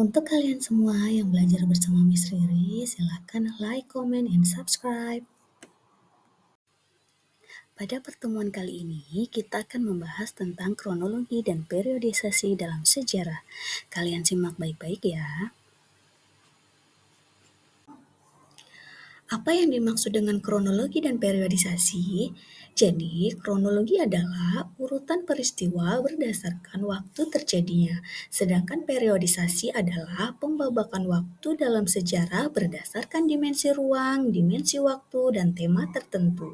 Untuk kalian semua yang belajar bersama Miss Riri, silakan like, comment, and subscribe. Pada pertemuan kali ini, kita akan membahas tentang kronologi dan periodisasi dalam sejarah. Kalian simak baik-baik ya. Apa yang dimaksud dengan kronologi dan periodisasi? Jadi, kronologi adalah urutan peristiwa berdasarkan waktu terjadinya, sedangkan periodisasi adalah pembabakan waktu dalam sejarah berdasarkan dimensi ruang, dimensi waktu, dan tema tertentu.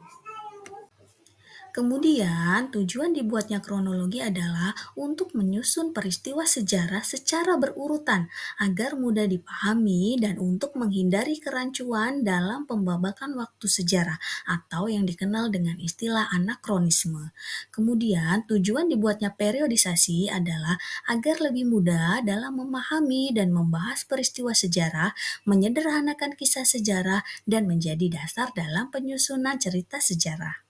Kemudian, tujuan dibuatnya kronologi adalah untuk menyusun peristiwa sejarah secara berurutan agar mudah dipahami dan untuk menghindari kerancuan dalam pembabakan waktu sejarah atau yang dikenal dengan istilah anakronisme. Kemudian, tujuan dibuatnya periodisasi adalah agar lebih mudah dalam memahami dan membahas peristiwa sejarah, menyederhanakan kisah sejarah, dan menjadi dasar dalam penyusunan cerita sejarah.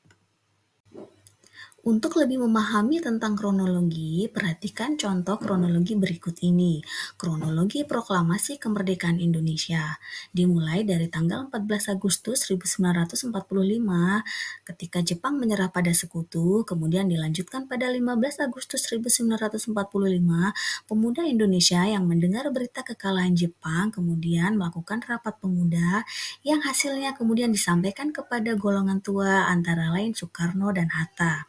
Untuk lebih memahami tentang kronologi, perhatikan contoh kronologi berikut ini. Kronologi Proklamasi Kemerdekaan Indonesia dimulai dari tanggal 14 Agustus 1945 ketika Jepang menyerah pada Sekutu, kemudian dilanjutkan pada 15 Agustus 1945, pemuda Indonesia yang mendengar berita kekalahan Jepang kemudian melakukan rapat pemuda yang hasilnya kemudian disampaikan kepada golongan tua antara lain Soekarno dan Hatta.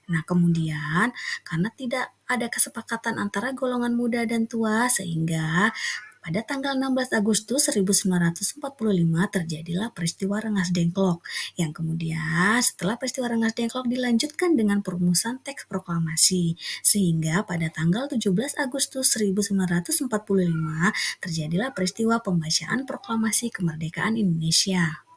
Nah, kemudian karena tidak ada kesepakatan antara golongan muda dan tua sehingga pada tanggal 16 Agustus 1945 terjadilah peristiwa Rengas Dengklok yang kemudian setelah peristiwa Rengas Dengklok dilanjutkan dengan perumusan teks proklamasi sehingga pada tanggal 17 Agustus 1945 terjadilah peristiwa pembacaan proklamasi kemerdekaan Indonesia.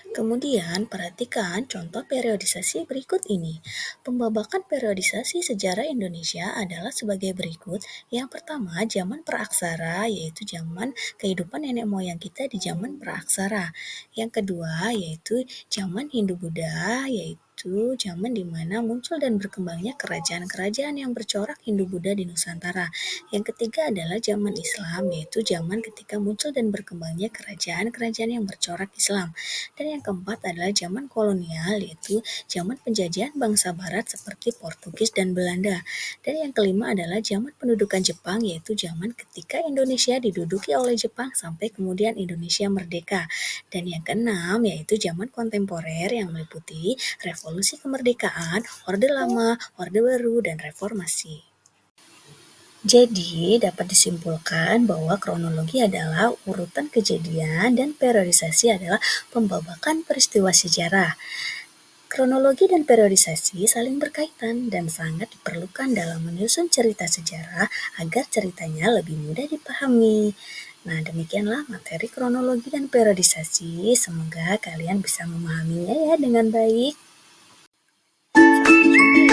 Kemudian, perhatikan contoh periodisasi berikut ini. Pembabakan periodisasi sejarah Indonesia adalah sebagai berikut. Yang pertama, zaman praaksara, yaitu zaman kehidupan nenek moyang kita di zaman praaksara. Yang kedua, yaitu zaman Hindu-Buddha, yaitu zaman di mana muncul dan berkembangnya kerajaan-kerajaan yang bercorak Hindu-Buddha di Nusantara. Yang ketiga adalah zaman Islam, yaitu zaman ketika muncul dan berkembangnya kerajaan-kerajaan yang bercorak Islam. Dan yang keempat adalah zaman kolonial, yaitu zaman penjajahan bangsa barat seperti Portugis dan Belanda. Dan yang kelima adalah zaman pendudukan Jepang, yaitu zaman ketika Indonesia diduduki oleh Jepang sampai kemudian Indonesia merdeka. Dan yang keenam yaitu zaman kontemporer yang meliputi revolusi kemerdekaan, Orde Lama, Orde Baru, dan reformasi. Jadi, dapat disimpulkan bahwa kronologi adalah urutan kejadian dan periodisasi adalah pembabakan peristiwa sejarah. Kronologi dan periodisasi saling berkaitan dan sangat diperlukan dalam menyusun cerita sejarah agar ceritanya lebih mudah dipahami. Nah, demikianlah materi kronologi dan periodisasi. Semoga kalian bisa memahaminya ya dengan baik. Sampai jumpa.